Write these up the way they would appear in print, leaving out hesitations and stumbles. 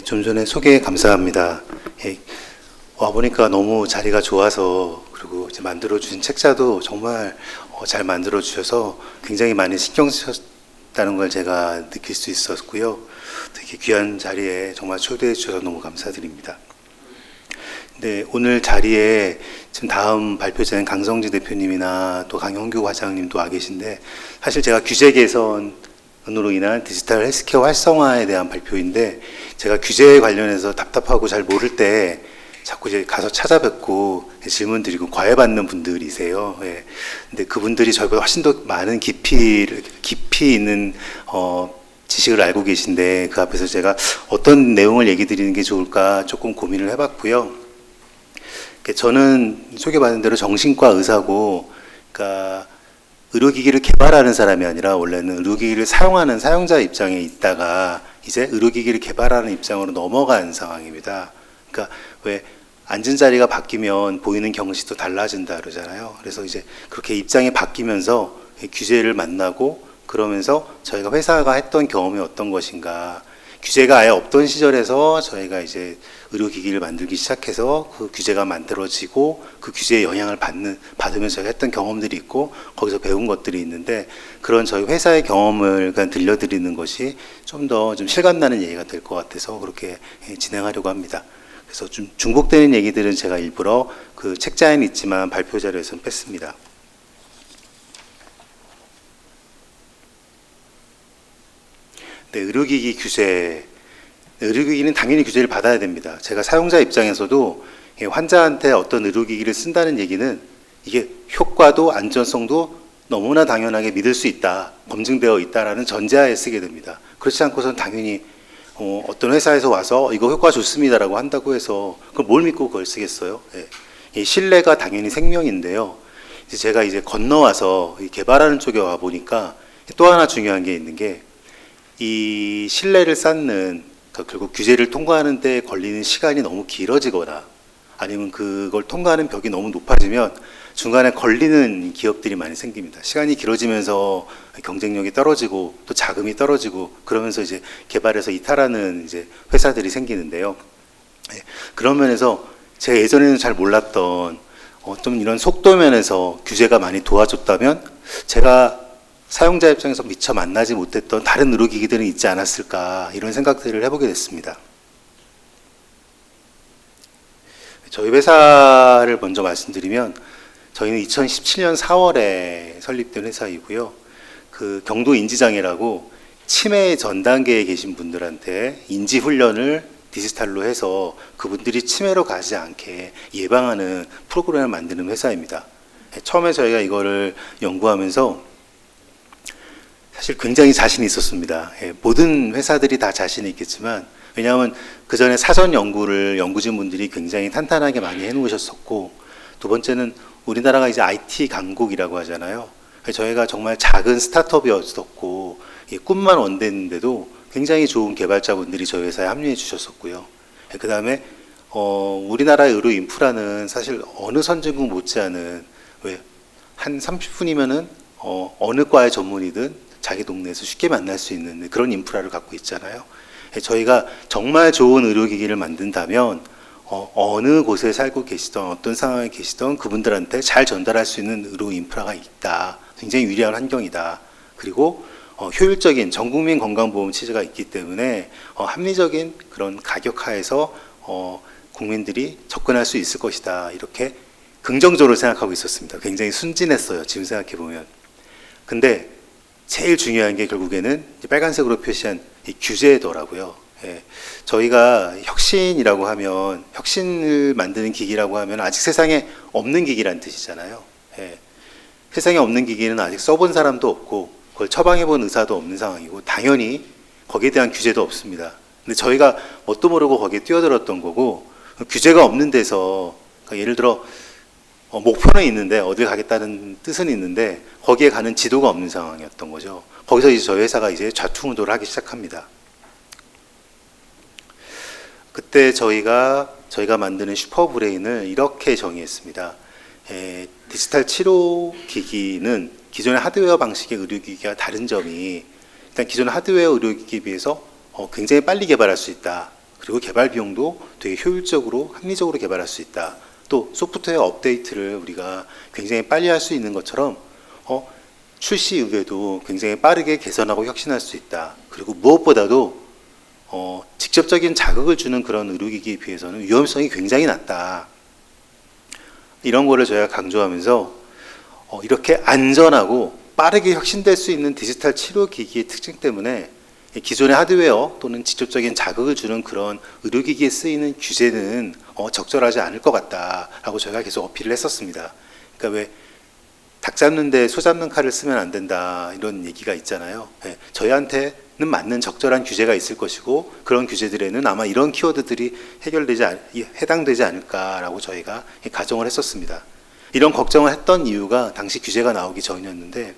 좀 전에 소개 감사합니다. 와보니까 너무 자리가 좋아서, 그리고 이제 만들어주신 책자도 정말 잘 만들어주셔서 굉장히 많이 신경 쓰셨다는 걸 제가 느낄 수 있었고요. 되게 귀한 자리에 정말 초대해 주셔서 너무 감사드립니다. 네, 오늘 자리에 지금 다음 발표자인 강성진 대표님이나 또 강형규 과장님도 와 계신데, 사실 제가 규제 개선으로 인한 디지털 헬스케어 활성화에 대한 발표인데, 제가 규제에 관련해서 답답하고 잘 모를 때 자꾸 이제 가서 찾아뵙고 질문 드리고 과외받는 분들이세요. 예. 근데 그분들이 저희보다 훨씬 더 많은 깊이 있는 지식을 알고 계신데, 그 앞에서 제가 어떤 내용을 얘기 드리는 게 좋을까 조금 고민을 해봤고요. 저는 소개받은 대로 정신과 의사고, 그러니까 의료기기를 개발하는 사람이 아니라 원래는 의료기기를 사용하는 사용자 입장에 있다가 이제 의료기기를 개발하는 입장으로 넘어간 상황입니다. 그러니까 왜 앉은 자리가 바뀌면 보이는 경시도 달라진다 그러잖아요. 그래서 이제 그렇게 입장이 바뀌면서 규제를 만나고, 그러면서 저희가 회사가 했던 경험이 어떤 것인가, 규제가 아예 없던 시절에서 저희가 이제 의료기기를 만들기 시작해서 그 규제가 만들어지고 그 규제의 영향을 받으면서 저희가 했던 경험들이 있고, 거기서 배운 것들이 있는데, 그런 저희 회사의 경험을 그냥 들려드리는 것이 좀 더 좀 실감나는 얘기가 될 것 같아서 그렇게 진행하려고 합니다. 그래서 좀 중복되는 얘기들은 제가 일부러 그 책자에는 있지만 발표 자료에서는 뺐습니다. 네, 의료기기 규제. 의료기기는 당연히 규제를 받아야 됩니다. 제가 사용자 입장에서도 환자한테 어떤 의료기기를 쓴다는 얘기는 이게 효과도 안전성도 너무나 당연하게 믿을 수 있다, 검증되어 있다라는 전제하에 쓰게 됩니다. 그렇지 않고서는 당연히 어떤 회사에서 와서 이거 효과 좋습니다라고 한다고 해서 그걸 뭘 믿고 그걸 쓰겠어요? 예. 신뢰가 당연히 생명인데요. 제가 이제 건너와서 개발하는 쪽에 와 보니까 또 하나 중요한 게 있는 게, 이 신뢰를 쌓는, 그러니까 결국 규제를 통과하는 데 걸리는 시간이 너무 길어지거나 아니면 그걸 통과하는 벽이 너무 높아지면 중간에 걸리는 기업들이 많이 생깁니다. 시간이 길어지면서 경쟁력이 떨어지고 또 자금이 떨어지고 그러면서 이제 개발해서 이탈하는 이제 회사들이 생기는데요. 그런 면에서 제가 예전에는 잘 몰랐던 좀 이런 속도 면에서 규제가 많이 도와줬다면 제가 사용자 입장에서 미처 만나지 못했던 다른 의료기기들은 있지 않았을까, 이런 생각들을 해보게 됐습니다. 저희 회사를 먼저 말씀드리면, 저희는 2017년 4월에 설립된 회사이고요. 그 경도 인지장애라고 치매 전 단계에 계신 분들한테 인지 훈련을 디지털로 해서 그분들이 치매로 가지 않게 예방하는 프로그램을 만드는 회사입니다. 처음에 저희가 이거를 연구하면서 사실 굉장히 자신이 있었습니다. 모든 회사들이 다 자신이 있겠지만, 왜냐하면 그 전에 사전 연구를 연구진 분들이 굉장히 탄탄하게 많이 해놓으셨었고, 두 번째는 우리나라가 이제 IT 강국이라고 하잖아요. 저희가 정말 작은 스타트업이었었고 꿈만 원대했는데도 굉장히 좋은 개발자분들이 저희 회사에 합류해 주셨었고요. 그 다음에 우리나라의 의료 인프라는 사실 어느 선진국 못지않은, 왜 한 30분이면은 어느 과의 전문의든 자기 동네에서 쉽게 만날 수 있는 그런 인프라를 갖고 있잖아요. 저희가 정말 좋은 의료기기를 만든다면 어느 곳에 살고 계시던 어떤 상황에 계시던 그분들한테 잘 전달할 수 있는 의료 인프라가 있다. 굉장히 유리한 환경이다. 그리고 효율적인 전국민 건강보험 체제가 있기 때문에 합리적인 그런 가격 하에서 국민들이 접근할 수 있을 것이다. 이렇게 긍정적으로 생각하고 있었습니다. 굉장히 순진했어요. 지금 생각해 보면. 근데 제일 중요한 게 결국에는 빨간색으로 표시한 이 규제더라고요. 예. 저희가 혁신이라고 하면, 혁신을 만드는 기기라고 하면 아직 세상에 없는 기기란 뜻이잖아요. 예. 세상에 없는 기기는 아직 써본 사람도 없고 그걸 처방해본 의사도 없는 상황이고, 당연히 거기에 대한 규제도 없습니다. 근데 저희가 뭣도 모르고 거기에 뛰어들었던 거고, 규제가 없는 데서, 그러니까 예를 들어 목표는 있는데 어딜 가겠다는 뜻은 있는데 거기에 가는 지도가 없는 상황이었던 거죠. 거기서 이제 저희 회사가 이제 좌충우돌을 하기 시작합니다. 그때 저희가 만드는 슈퍼브레인을 이렇게 정의했습니다. 디지털 치료 기기는 기존의 하드웨어 방식의 의료기기와 다른 점이, 일단 기존의 하드웨어 의료기기에 비해서 굉장히 빨리 개발할 수 있다. 그리고 개발 비용도 되게 효율적으로 합리적으로 개발할 수 있다. 또 소프트웨어 업데이트를 우리가 굉장히 빨리 할 수 있는 것처럼 출시 이후에도 굉장히 빠르게 개선하고 혁신할 수 있다. 그리고 무엇보다도 직접적인 자극을 주는 그런 의료기기에 비해서는 위험성이 굉장히 낮다. 이런 거를 저희가 강조하면서 이렇게 안전하고 빠르게 혁신될 수 있는 디지털 치료기기의 특징 때문에 기존의 하드웨어 또는 직접적인 자극을 주는 그런 의료기기에 쓰이는 규제는 적절하지 않을 것 같다라고 저희가 계속 어필을 했었습니다. 그러니까 왜 닭 잡는데 소 잡는 칼을 쓰면 안 된다 이런 얘기가 있잖아요. 저희한테는 맞는 적절한 규제가 있을 것이고 그런 규제들에는 아마 이런 키워드들이 해당되지 않을까라고 저희가 가정을 했었습니다. 이런 걱정을 했던 이유가 당시 규제가 나오기 전이었는데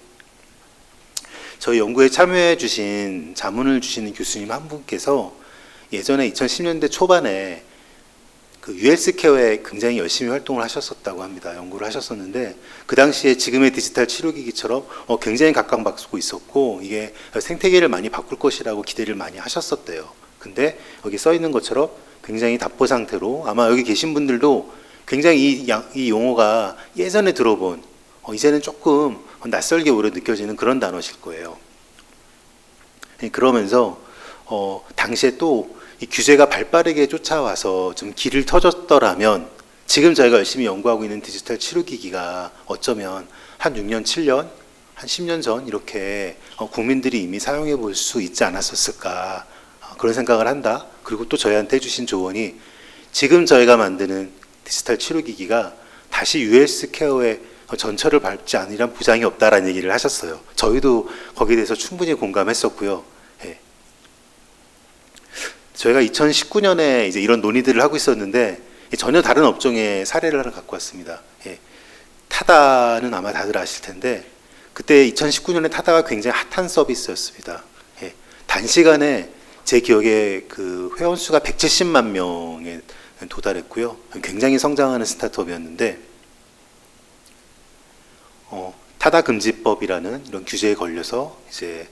저희 연구에 참여해 주신 자문을 주시는 교수님 한 분께서 예전에 2010년대 초반에 그 US케어에 굉장히 열심히 활동을 하셨었다고 합니다. 연구를 하셨었는데 그 당시에 지금의 디지털 치료기기처럼 굉장히 각광받고 있었고 이게 생태계를 많이 바꿀 것이라고 기대를 많이 하셨었대요. 근데 여기 써 있는 것처럼 굉장히 답보 상태로 아마 여기 계신 분들도 굉장히 이 용어가 예전에 들어본 이제는 조금 낯설게 오히려 느껴지는 그런 단어실 거예요. 그러면서 당시에 또 이 규제가 발빠르게 쫓아와서 좀 길을 터졌더라면 지금 저희가 열심히 연구하고 있는 디지털 치료기기가 어쩌면 한 6년, 7년, 한 10년 전 이렇게 국민들이 이미 사용해 볼 수 있지 않았었을까 그런 생각을 한다. 그리고 또 저희한테 해주신 조언이 지금 저희가 만드는 디지털 치료기기가 다시 US케어의 전철을 밟지 않으란 보장이 없다라는 얘기를 하셨어요. 저희도 거기에 대해서 충분히 공감했었고요. 저희가 2019년에 이제 이런 논의들을 하고 있었는데 전혀 다른 업종의 사례를 하나 갖고 왔습니다. 타다는 아마 다들 아실 텐데 그때 2019년에 타다가 굉장히 핫한 서비스였습니다. 단시간에 제 기억에 그 회원 수가 170만 명에 도달했고요. 굉장히 성장하는 스타트업이었는데 타다 금지법이라는 이런 규제에 걸려서 이제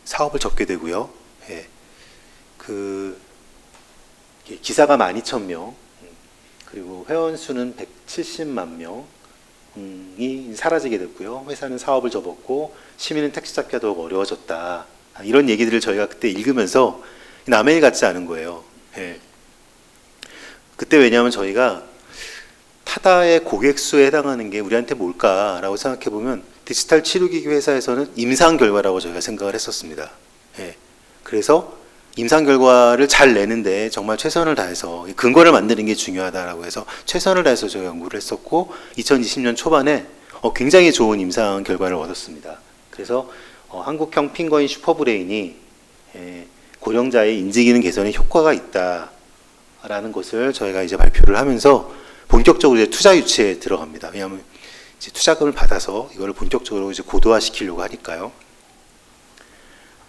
사업을 접게 되고요. 그 기사가 12,000명 그리고 회원 수는 170만 명이 사라지게 됐고요. 회사는 사업을 접었고 시민은 택시 잡기가 더 어려워졌다. 이런 얘기들을 저희가 그때 읽으면서 남의 일 같지 않은 거예요. 그때 왜냐하면 저희가 타다의 고객 수에 해당하는 게 우리한테 뭘까라고 생각해 보면 디지털 치료기기 회사에서는 임상 결과라고 저희가 생각을 했었습니다. 그래서 임상 결과를 잘 내는데 정말 최선을 다해서 근거를 만드는 게 중요하다라고 해서 최선을 다해서 저희가 연구를 했었고 2020년 초반에 굉장히 좋은 임상 결과를 얻었습니다. 그래서 한국형 핑거인 슈퍼브레인이 고령자의 인지기능 개선에 효과가 있다라는 것을 저희가 이제 발표를 하면서 본격적으로 이제 투자 유치에 들어갑니다. 왜냐하면 이제 투자금을 받아서 이거를 본격적으로 이제 고도화시키려고 하니까요.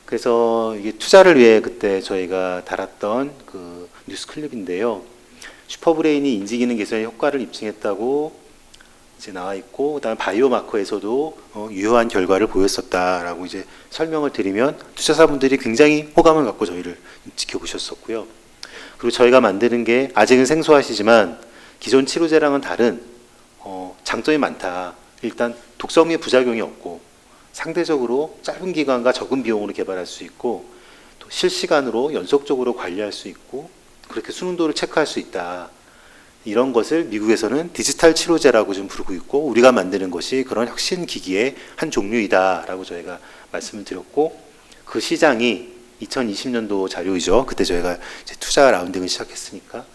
그래서 이게 투자를 위해 그때 저희가 달았던 그 뉴스 클립인데요. 슈퍼브레인이 인지기능 개선에 효과를 입증했다고 이제 나와 있고, 그다음에 바이오마커에서도 유효한 결과를 보였었다라고 이제 설명을 드리면 투자자분들이 굉장히 호감을 갖고 저희를 지켜보셨었고요. 그리고 저희가 만드는 게 아직은 생소하시지만 기존 치료제랑은 다른 장점이 많다. 일단 독성 및 부작용이 없고 상대적으로 짧은 기간과 적은 비용으로 개발할 수 있고 또 실시간으로 연속적으로 관리할 수 있고 그렇게 수능도를 체크할 수 있다. 이런 것을 미국에서는 디지털 치료제라고 좀 부르고 있고 우리가 만드는 것이 그런 혁신 기기의 한 종류이다라고 저희가 말씀을 드렸고 그 시장이 2020년도 자료이죠. 그때 저희가 이제 투자 라운딩을 시작했으니까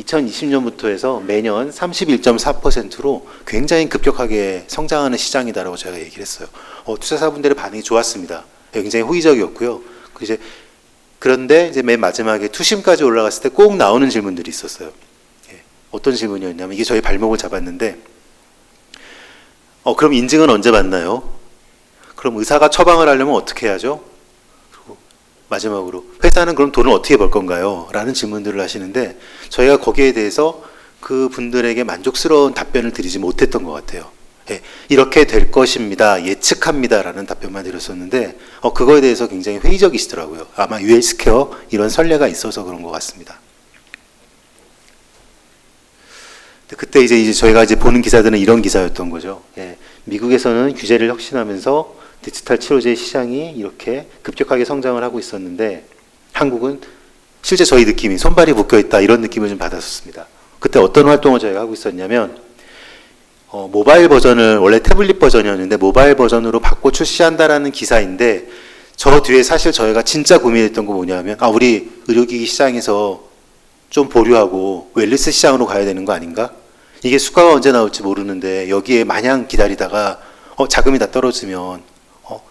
2020년부터 해서 매년 31.4%로 굉장히 급격하게 성장하는 시장이다라고 저희가 얘기를 했어요. 투자자분들의 반응이 좋았습니다. 굉장히 호의적이었고요. 그런데 이제 맨 마지막에 투심까지 올라갔을 때 꼭 나오는 질문들이 있었어요. 어떤 질문이었냐면 이게 저희 발목을 잡았는데 그럼 인증은 언제 받나요? 그럼 의사가 처방을 하려면 어떻게 해야죠? 그리고 마지막으로 회사는 그럼 돈을 어떻게 벌 건가요? 라는 질문들을 하시는데 저희가 거기에 대해서 그 분들에게 만족스러운 답변을 드리지 못했던 것 같아요. 예, 이렇게 될 것입니다. 예측합니다라는 답변만 드렸었는데 그거에 대해서 굉장히 회의적이시더라고요. 아마 UH스퀘어 이런 선례가 있어서 그런 것 같습니다. 그때 이제 저희가 이제 보는 기사들은 이런 기사였던 거죠. 예, 미국에서는 규제를 혁신하면서 디지털 치료제 시장이 이렇게 급격하게 성장을 하고 있었는데 한국은 실제 저희 느낌이 손발이 묶여 있다 이런 느낌을 좀 받았었습니다. 그때 어떤 활동을 저희가 하고 있었냐면 모바일 버전을 원래 태블릿 버전이었는데 모바일 버전으로 바꿔 출시한다라는 기사인데 저 뒤에 사실 저희가 진짜 고민했던 거 뭐냐면 우리 의료기기 시장에서 좀 보류하고 웰니스 시장으로 가야 되는 거 아닌가? 이게 수가가 언제 나올지 모르는데 여기에 마냥 기다리다가 자금이 다 떨어지면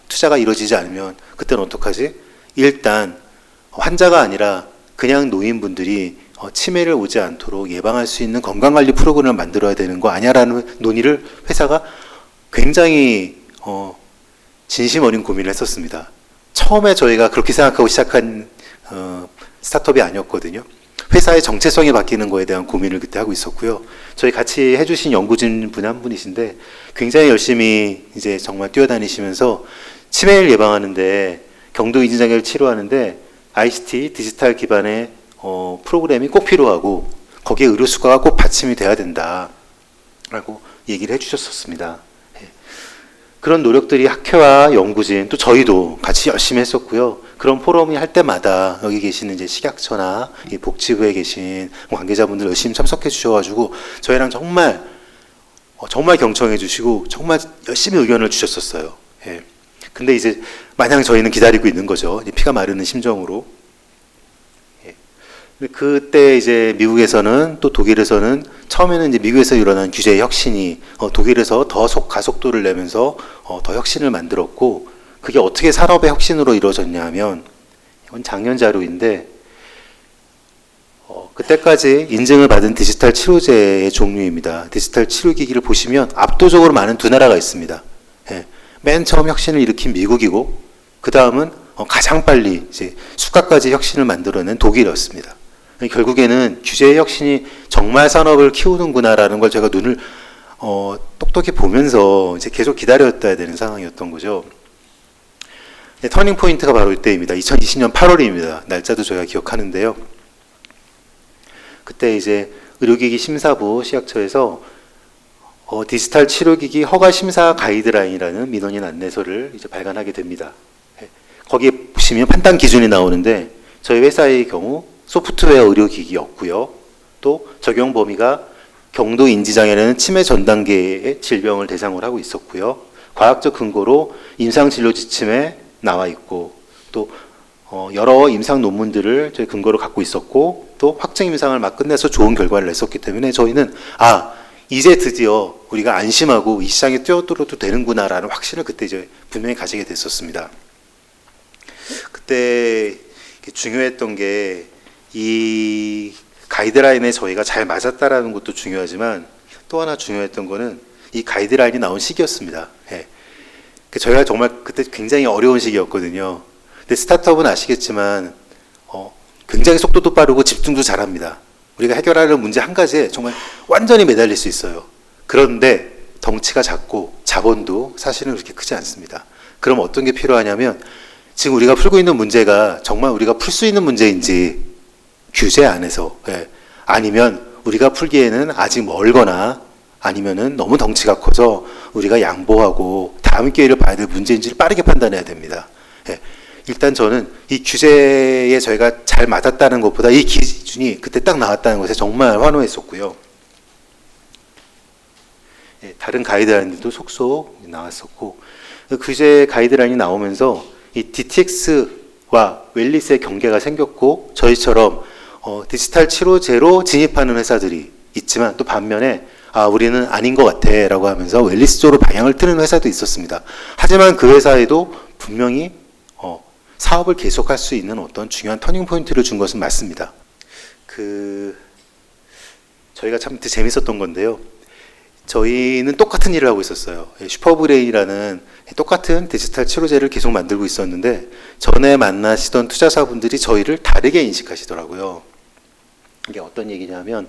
투자가 이루어지지 않으면 그때는 어떡하지? 일단 환자가 아니라 그냥 노인분들이 치매를 오지 않도록 예방할 수 있는 건강관리 프로그램을 만들어야 되는 거 아니야라는 논의를 회사가 굉장히 진심 어린 고민을 했었습니다. 처음에 저희가 그렇게 생각하고 시작한 스타트업이 아니었거든요. 회사의 정체성이 바뀌는 거에 대한 고민을 그때 하고 있었고요. 저희 같이 해주신 연구진 분 한 분이신데 굉장히 열심히 이제 정말 뛰어다니시면서 치매를 예방하는데 경도 인지장애를 치료하는데 ICT 디지털 기반의 프로그램이 꼭 필요하고 거기에 의료 수가가 꼭 받침이 돼야 된다라고 얘기를 해주셨었습니다. 그런 노력들이 학회와 연구진 또 저희도 같이 열심히 했었고요. 그런 포럼이 할 때마다 여기 계시는 이제 식약처나 이 복지부에 계신 관계자분들 열심히 참석해 주셔가지고 저희랑 정말 경청해 주시고 정말 열심히 의견을 주셨었어요. 예. 근데 이제 마냥 저희는 기다리고 있는 거죠. 피가 마르는 심정으로. 그때 이제 미국에서는 또 독일에서는 처음에는 이제 미국에서 일어난 규제 혁신이 독일에서 더 가속도를 내면서 더 혁신을 만들었고 그게 어떻게 산업의 혁신으로 이루어졌냐 하면 이건 작년 자료인데 그때까지 인증을 받은 디지털 치료제의 종류입니다. 디지털 치료기기를 보시면 압도적으로 많은 두 나라가 있습니다. 예. 맨 처음 혁신을 일으킨 미국이고 그 다음은 가장 빨리 이제 수가까지 혁신을 만들어낸 독일이었습니다. 결국에는 규제의 혁신이 정말 산업을 키우는구나라는 걸 제가 눈을 똑똑히 보면서 이제 계속 기다렸어야 되는 상황이었던 거죠. 네, 터닝 포인트가 바로 이때입니다. 2020년 8월입니다. 날짜도 저희가 기억하는데요. 그때 이제 의료기기 심사부 식약처에서 디지털 치료기기 허가 심사 가이드라인이라는 민원인 안내서를 이제 발간하게 됩니다. 네, 거기에 보시면 판단 기준이 나오는데 저희 회사의 경우 소프트웨어 의료기기였고요. 또 적용 범위가 경도 인지장애라는 치매 전 단계의 질병을 대상으로 하고 있었고요. 과학적 근거로 임상진료 지침에 나와 있고 또 여러 임상 논문들을 저희 근거로 갖고 있었고 또 확증 임상을 막 끝내서 좋은 결과를 냈었기 때문에 저희는 이제 드디어 우리가 안심하고 이 시장에 뛰어들어도 되는구나라는 확신을 그때 이제 분명히 가지게 됐었습니다. 그때 중요했던 게 이 가이드라인에 저희가 잘 맞았다라는 것도 중요하지만 또 하나 중요했던 거는 이 가이드라인이 나온 시기였습니다. 예. 저희가 정말 그때 굉장히 어려운 시기였거든요. 근데 스타트업은 아시겠지만 굉장히 속도도 빠르고 집중도 잘합니다. 우리가 해결하려는 문제 한 가지에 정말 완전히 매달릴 수 있어요. 그런데 덩치가 작고 자본도 사실은 그렇게 크지 않습니다. 그럼 어떤 게 필요하냐면 지금 우리가 풀고 있는 문제가 정말 우리가 풀 수 있는 문제인지 규제 안에서 아니면 우리가 풀기에는 아직 멀거나 아니면은 너무 덩치가 커서 우리가 양보하고 다음 기회를 봐야 될 문제인지를 빠르게 판단해야 됩니다. 일단 저는 이 규제에 저희가 잘 맞았다는 것보다 이 기준이 그때 딱 나왔다는 것에 정말 환호했었고요. 다른 가이드라인들도 속속 나왔었고 규제 가이드라인이 나오면서 이 DTX와 웰니스의 경계가 생겼고 저희처럼 디지털 치료제로 진입하는 회사들이 있지만 또 반면에 우리는 아닌 것 같아 라고 하면서 웰니스 쪽으로 방향을 트는 회사도 있었습니다. 하지만 그 회사에도 분명히 사업을 계속할 수 있는 어떤 중요한 터닝 포인트를 준 것은 맞습니다. 저희가 참 재밌었던 건데요. 저희는 똑같은 일을 하고 있었어요. 슈퍼브레인이라는 똑같은 디지털 치료제를 계속 만들고 있었는데 전에 만나시던 투자사분들이 저희를 다르게 인식하시더라고요. 이게 어떤 얘기냐면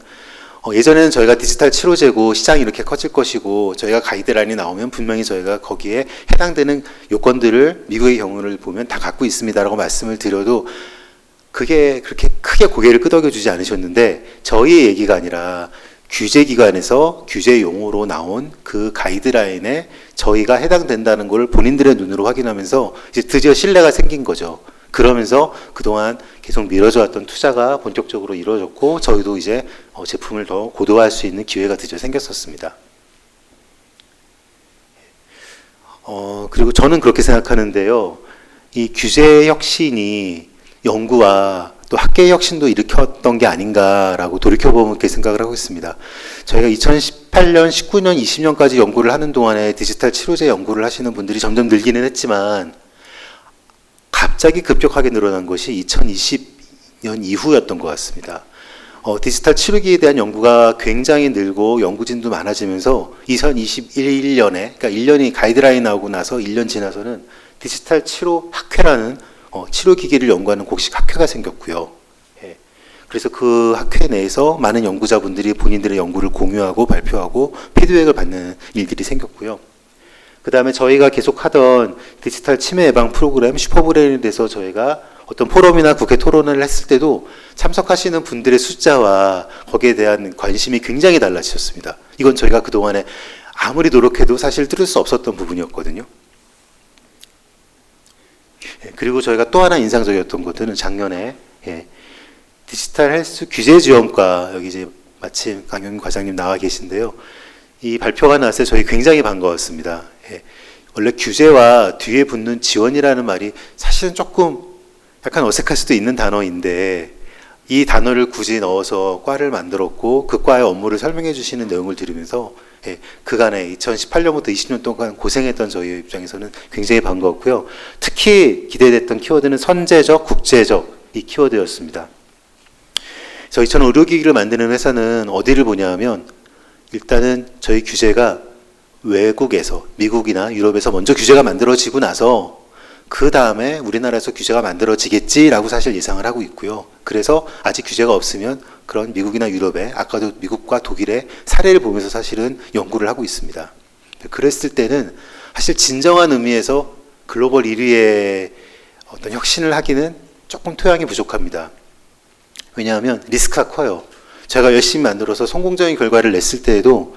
예전에는 저희가 디지털 치료제고 시장이 이렇게 커질 것이고 저희가 가이드라인이 나오면 분명히 저희가 거기에 해당되는 요건들을 미국의 경우를 보면 다 갖고 있습니다라고 말씀을 드려도 그게 그렇게 크게 고개를 끄덕여주지 않으셨는데 저희의 얘기가 아니라 규제기관에서 규제 용어로 나온 그 가이드라인에 저희가 해당된다는 걸 본인들의 눈으로 확인하면서 이제 드디어 신뢰가 생긴 거죠. 그러면서 그동안 계속 미뤄져 왔던 투자가 본격적으로 이루어졌고 저희도 이제 제품을 더 고도화할 수 있는 기회가 드디어 생겼었습니다. 그리고 저는 그렇게 생각하는데요. 이 규제 혁신이 연구와 또 학계의 혁신도 일으켰던 게 아닌가라고 돌이켜보면 그렇게 생각을 하고 있습니다. 저희가 2018년, 19년, 20년까지 연구를 하는 동안에 디지털 치료제 연구를 하시는 분들이 점점 늘기는 했지만 갑자기 급격하게 늘어난 것이 2020년 이후였던 것 같습니다. 디지털 치료기에 대한 연구가 굉장히 늘고 연구진도 많아지면서 2021년에, 그러니까 1년이 가이드라인 나오고 나서 1년 지나서는 디지털 치료 학회라는 치료기기를 연구하는 공식 학회가 생겼고요. 예. 그래서 그 학회 내에서 많은 연구자분들이 본인들의 연구를 공유하고 발표하고 피드백을 받는 일들이 생겼고요. 그 다음에 저희가 계속 하던 디지털 치매 예방 프로그램 슈퍼브레인에 대해서 저희가 어떤 포럼이나 국회 토론을 했을 때도 참석하시는 분들의 숫자와 거기에 대한 관심이 굉장히 달라지셨습니다. 이건 저희가 그동안에 아무리 노력해도 사실 뚫을 수 없었던 부분이었거든요. 그리고 저희가 또 하나 인상적이었던 것들은 작년에 디지털 헬스 규제지원과 여기 이제 마침 강영민 과장님 나와 계신데요. 이 발표가 나왔을 때 저희 굉장히 반가웠습니다. 원래 규제와 뒤에 붙는 지원이라는 말이 사실은 조금 약간 어색할 수도 있는 단어인데 이 단어를 굳이 넣어서 과를 만들었고 그 과의 업무를 설명해 주시는 내용을 들으면서 그간에 2018년부터 20년 동안 고생했던 저희 입장에서는 굉장히 반가웠고요. 특히 기대됐던 키워드는 선제적, 국제적 이 키워드였습니다. 저희처럼 의료기기를 만드는 회사는 어디를 보냐면 일단은 저희 규제가 외국에서 미국이나 유럽에서 먼저 규제가 만들어지고 나서 그 다음에 우리나라에서 규제가 만들어지겠지라고 사실 예상을 하고 있고요. 그래서 아직 규제가 없으면 그런 미국이나 유럽의 아까도 미국과 독일의 사례를 보면서 사실은 연구를 하고 있습니다. 그랬을 때는 사실 진정한 의미에서 글로벌 1위의 어떤 혁신을 하기는 조금 토양이 부족합니다. 왜냐하면 리스크가 커요. 제가 열심히 만들어서 성공적인 결과를 냈을 때에도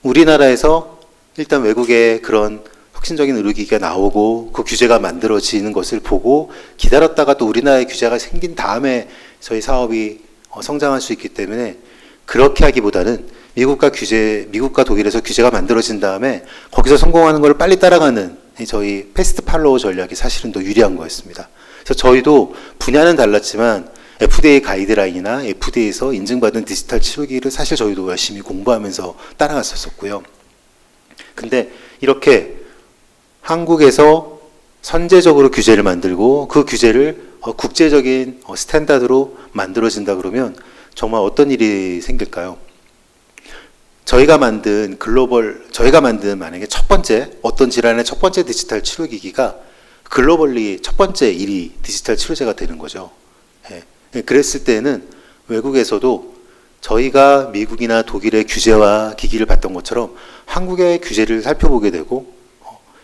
우리나라에서 일단 외국의 그런 혁신적인 의료기기가 나오고 그 규제가 만들어지는 것을 보고 기다렸다가 또 우리나라의 규제가 생긴 다음에 저희 사업이 성장할 수 있기 때문에 그렇게 하기보다는 미국과 독일에서 규제가 만들어진 다음에 거기서 성공하는 걸 빨리 따라가는 저희 패스트 팔로우 전략이 사실은 더 유리한 거였습니다. 그래서 저희도 분야는 달랐지만 FDA 가이드라인이나 FDA에서 인증받은 디지털 치료기기를 사실 저희도 열심히 공부하면서 따라갔었고요. 근데 이렇게 한국에서 선제적으로 규제를 만들고 그 규제를 국제적인 스탠다드로 만들어진다 그러면 정말 어떤 일이 생길까요? 저희가 만든 만약에 첫 번째, 어떤 질환의 첫 번째 디지털 치료기기가 글로벌리 첫 번째 1위 디지털 치료제가 되는 거죠. 그랬을 때는 외국에서도 저희가 미국이나 독일의 규제와 기기를 봤던 것처럼 한국의 규제를 살펴보게 되고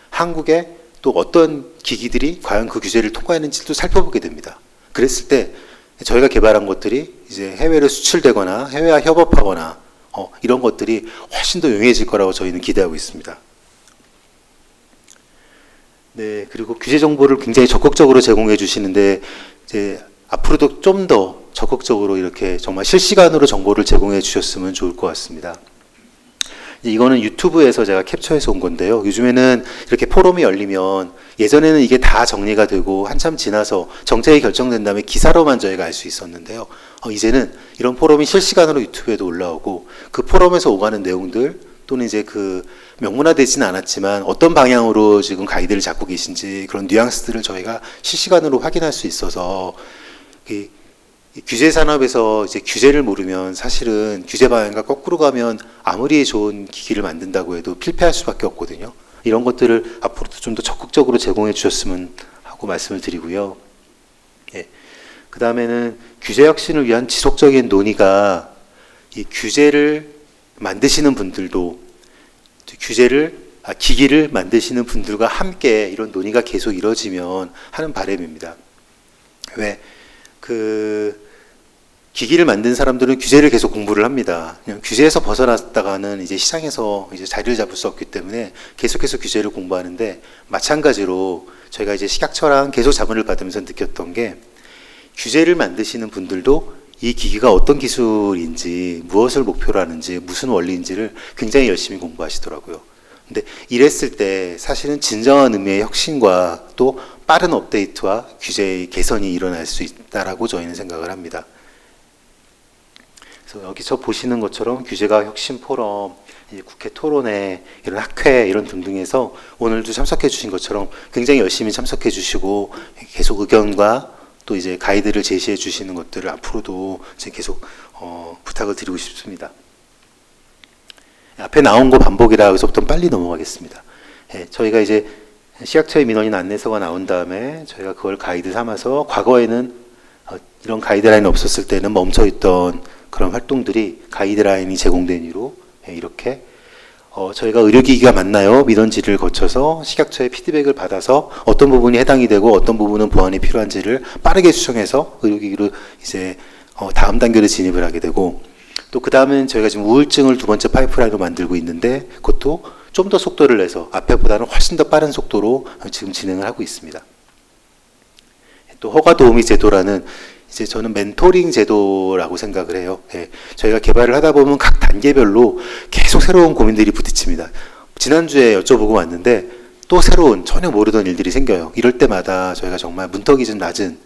한국의 또 어떤 기기들이 과연 그 규제를 통과했는지도 살펴보게 됩니다. 그랬을 때 저희가 개발한 것들이 이제 해외로 수출되거나 해외와 협업하거나 이런 것들이 훨씬 더 용이해질 거라고 저희는 기대하고 있습니다. 네, 그리고 규제 정보를 굉장히 적극적으로 제공해 주시는데 이제 앞으로도 좀 더 적극적으로 이렇게 정말 실시간으로 정보를 제공해 주셨으면 좋을 것 같습니다. 이거는 유튜브에서 제가 캡처해서 온 건데요. 요즘에는 이렇게 포럼이 열리면 예전에는 이게 다 정리가 되고 한참 지나서 정책이 결정된 다음에 기사로만 저희가 알 수 있었는데요. 이제는 이런 포럼이 실시간으로 유튜브에도 올라오고 그 포럼에서 오가는 내용들 또는 이제 그 명문화되지는 않았지만 어떤 방향으로 지금 가이드를 잡고 계신지 그런 뉘앙스들을 저희가 실시간으로 확인할 수 있어서 이 규제 산업에서 이제 규제를 모르면 사실은 규제 방향과 거꾸로 가면 아무리 좋은 기기를 만든다고 해도 필패할 수밖에 없거든요. 이런 것들을 앞으로도 좀 더 적극적으로 제공해 주셨으면 하고 말씀을 드리고요. 그 다음에는 규제 혁신을 위한 지속적인 논의가 이 규제를 만드시는 분들도 기기를 만드시는 분들과 함께 이런 논의가 계속 이루어지면 하는 바람입니다. 왜? 기기를 만든 사람들은 규제를 계속 공부를 합니다. 그냥 규제에서 벗어났다가는 이제 시장에서 이제 자리를 잡을 수 없기 때문에 계속해서 규제를 공부하는데, 마찬가지로 저희가 이제 식약처랑 계속 자문을 받으면서 느꼈던 게, 규제를 만드시는 분들도 이 기기가 어떤 기술인지, 무엇을 목표로 하는지, 무슨 원리인지를 굉장히 열심히 공부하시더라고요. 근데 이랬을 때 사실은 진정한 의미의 혁신과 또 빠른 업데이트와 규제의 개선이 일어날 수 있다라고 저희는 생각을 합니다. 그래서 여기서 보시는 것처럼 규제가 혁신 포럼, 국회 토론회, 이런 학회 이런 등등에서 오늘도 참석해 주신 것처럼 굉장히 열심히 참석해 주시고 계속 의견과 또 이제 가이드를 제시해 주시는 것들을 앞으로도 이제 계속 부탁을 드리고 싶습니다. 앞에 나온 거 반복이라 여기서부터 빨리 넘어가겠습니다. 저희가 이제 식약처의 민원인 안내서가 나온 다음에 저희가 그걸 가이드 삼아서, 과거에는 이런 가이드라인이 없었을 때는 멈춰있던 그런 활동들이 가이드라인이 제공된 이후로 이렇게 저희가 의료기기가 맞나요? 민원 질의를 거쳐서 식약처의 피드백을 받아서 어떤 부분이 해당이 되고 어떤 부분은 보완이 필요한지를 빠르게 수정해서 의료기기로 이제 다음 단계로 진입을 하게 되고, 또 그 다음엔 저희가 지금 우울증을 두 번째 파이프라인으로 만들고 있는데, 그것도 좀 더 속도를 내서 앞에보다는 훨씬 더 빠른 속도로 지금 진행을 하고 있습니다. 또 허가 도우미 제도라는, 이제 저는 멘토링 제도라고 생각을 해요. 저희가 개발을 하다 보면 각 단계별로 계속 새로운 고민들이 부딪힙니다. 지난주에 여쭤보고 왔는데 또 새로운 전혀 모르던 일들이 생겨요. 이럴 때마다 저희가 정말 문턱이 좀 낮은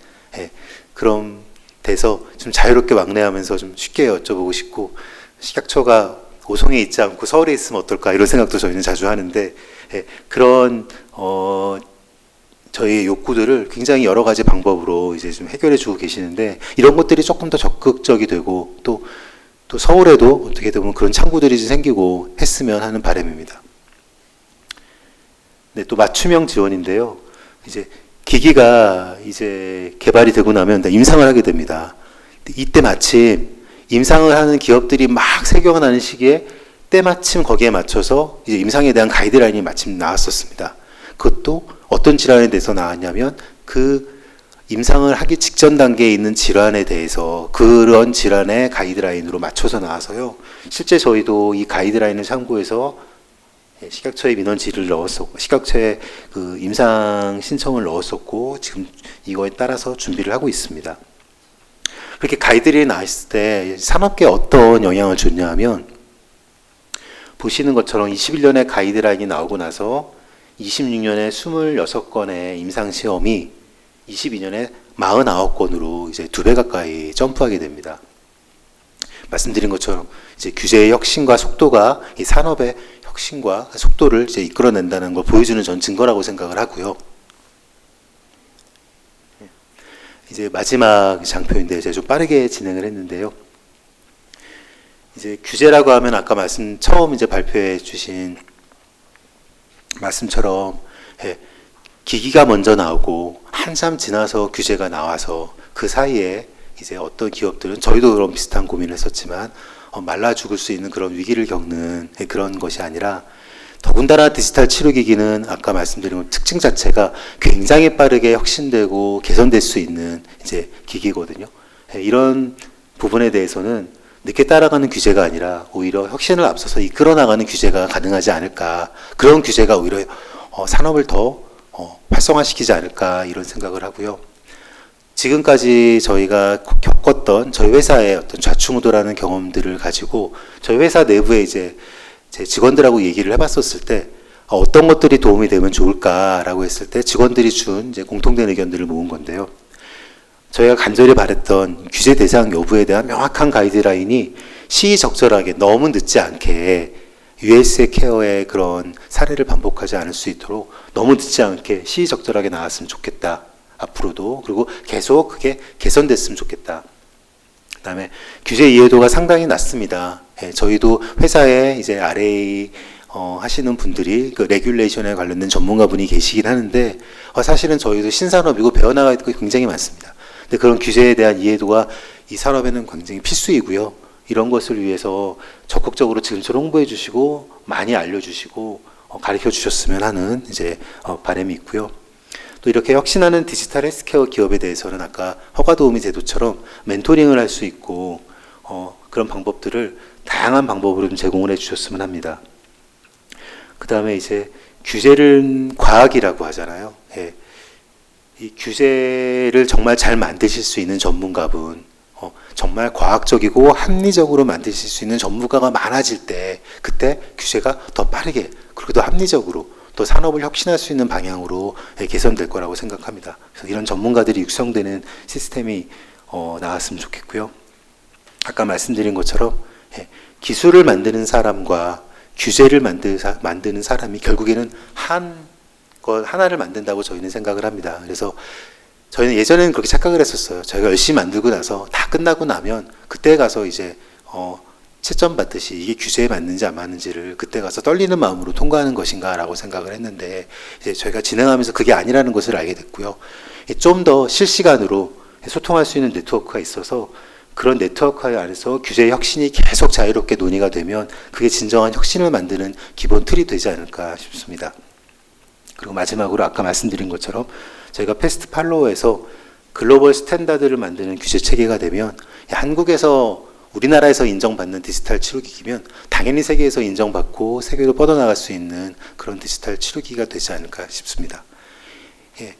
그런 돼서 좀 자유롭게 왕래하면서 좀 쉽게 여쭤보고 싶고, 식약처가 오송에 있지 않고 서울에 있으면 어떨까 이런 생각도 저희는 자주 하는데, 그런 저희의 욕구들을 굉장히 여러 가지 방법으로 이제 좀 해결해 주고 계시는데, 이런 것들이 조금 더 적극적이 되고 또 서울에도 어떻게 보면 그런 창구들이 좀 생기고 했으면 하는 바람입니다. 네, 또 맞춤형 지원인데요. 이제 기기가 이제 개발이 되고 나면 임상을 하게 됩니다. 이때 마침 임상을 하는 기업들이 막 세경을 시기에 때마침 거기에 맞춰서 이제 임상에 대한 가이드라인이 마침 나왔었습니다. 그것도 어떤 질환에 대해서 나왔냐면, 그 임상을 하기 직전 단계에 있는 질환에 대해서 그런 질환의 가이드라인으로 맞춰서 나와서요. 실제 저희도 이 가이드라인을 참고해서 식약처에 민원 질의를 넣었었고, 식약처에 그 임상 신청을 넣었었고, 지금 이거에 따라서 준비를 하고 있습니다. 그렇게 가이드라인이 나왔을 때 산업계에 어떤 영향을 줬냐 하면, 보시는 것처럼 21년에 가이드라인이 나오고 나서 26년에 26건의 임상시험이 22년에 49건으로 이제 2배 가까이 점프하게 됩니다. 말씀드린 것처럼 이제 규제의 혁신과 속도가 이 산업의 혁신과 속도를 이제 이끌어낸다는 걸 보여주는 전 증거라고 생각을 하고요. 이제 마지막 장표인데 제가 좀 빠르게 진행을 했는데요. 이제 규제라고 하면 아까 처음 이제 발표해 주신 말씀처럼 기기가 먼저 나오고 한참 지나서 규제가 나와서 그 사이에 이제 어떤 기업들은, 저희도 그런 비슷한 고민을 했었지만 말라 죽을 수 있는 그런 위기를 겪는 그런 것이 아니라, 더군다나 디지털 치료기기는 아까 말씀드린 것 특징 자체가 굉장히 빠르게 혁신되고 개선될 수 있는 이제 기기거든요. 이런 부분에 대해서는 늦게 따라가는 규제가 아니라 오히려 혁신을 앞서서 이끌어 나가는 규제가 가능하지 않을까, 그런 규제가 오히려 산업을 더 활성화시키지 않을까 이런 생각을 하고요. 지금까지 저희가 겪었던 저희 회사의 어떤 좌충우돌하는 경험들을 가지고 저희 회사 내부에 이제 제 직원들하고 얘기를 해봤었을 때 어떤 것들이 도움이 되면 좋을까라고 했을 때 직원들이 준 이제 공통된 의견들을 모은 건데요. 저희가 간절히 바랬던 규제 대상 여부에 대한 명확한 가이드라인이 시의적절하게 너무 늦지 않게 USA 케어의 그런 사례를 반복하지 않을 수 있도록 너무 늦지 않게 시의적절하게 나왔으면 좋겠다. 앞으로도. 그리고 계속 그게 개선됐으면 좋겠다. 그 다음에 규제 이해도가 상당히 낮습니다. 저희도 회사에 이제 RA 하시는 분들이 그 레귤레이션에 관련된 전문가분이 계시긴 하는데 사실은 저희도 신산업이고 배워나갈 게 굉장히 많습니다. 근데 그런 규제에 대한 이해도가 이 산업에는 굉장히 필수이고요. 이런 것을 위해서 적극적으로 지금처럼 홍보해 주시고 많이 알려주시고 가르쳐 주셨으면 하는 이제 바람이 있고요. 또 이렇게 혁신하는 디지털 헬스케어 기업에 대해서는 아까 허가도우미 제도처럼 멘토링을 할 수 있고 그런 방법들을 다양한 방법으로 좀 제공을 해주셨으면 합니다. 그 다음에 이제 규제는 과학이라고 하잖아요. 예. 이 규제를 정말 잘 만드실 수 있는 전문가분, 정말 과학적이고 합리적으로 만드실 수 있는 전문가가 많아질 때 그때 규제가 더 빠르게 그리고 더 합리적으로 또 산업을 혁신할 수 있는 방향으로 개선될 거라고 생각합니다. 그래서 이런 전문가들이 육성되는 시스템이 나왔으면 좋겠고요. 아까 말씀드린 것처럼 기술을 만드는 사람과 규제를 만드는 사람이 결국에는 하나를 만든다고 저희는 생각을 합니다. 그래서 저희는 예전에는 그렇게 착각을 했었어요. 저희가 열심히 만들고 나서 다 끝나고 나면 그때 가서 이제 채점 받듯이 이게 규제에 맞는지 안 맞는지를 그때 가서 떨리는 마음으로 통과하는 것인가라고 생각을 했는데 이제 저희가 진행하면서 그게 아니라는 것을 알게 됐고요. 좀 더 실시간으로 소통할 수 있는 네트워크가 있어서 그런 네트워크 안에서 규제의 혁신이 계속 자유롭게 논의가 되면 그게 진정한 혁신을 만드는 기본 틀이 되지 않을까 싶습니다. 그리고 마지막으로 아까 말씀드린 것처럼 저희가 패스트 팔로우에서 글로벌 스탠다드를 만드는 규제 체계가 되면 한국에서 우리나라에서 인정받는 디지털 치료기기면 당연히 세계에서 인정받고 세계로 뻗어나갈 수 있는 그런 디지털 치료기기가 되지 않을까 싶습니다. 예,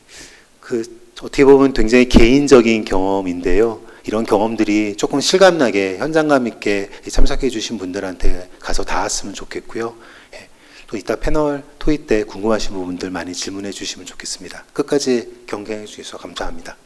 어떻게 보면 굉장히 개인적인 경험인데요. 이런 경험들이 조금 실감나게 현장감 있게 참석해 주신 분들한테 가서 닿았으면 좋겠고요. 예, 또 이따 패널 토의 때 궁금하신 부분들 많이 질문해 주시면 좋겠습니다. 끝까지 경청해 주셔서 감사합니다.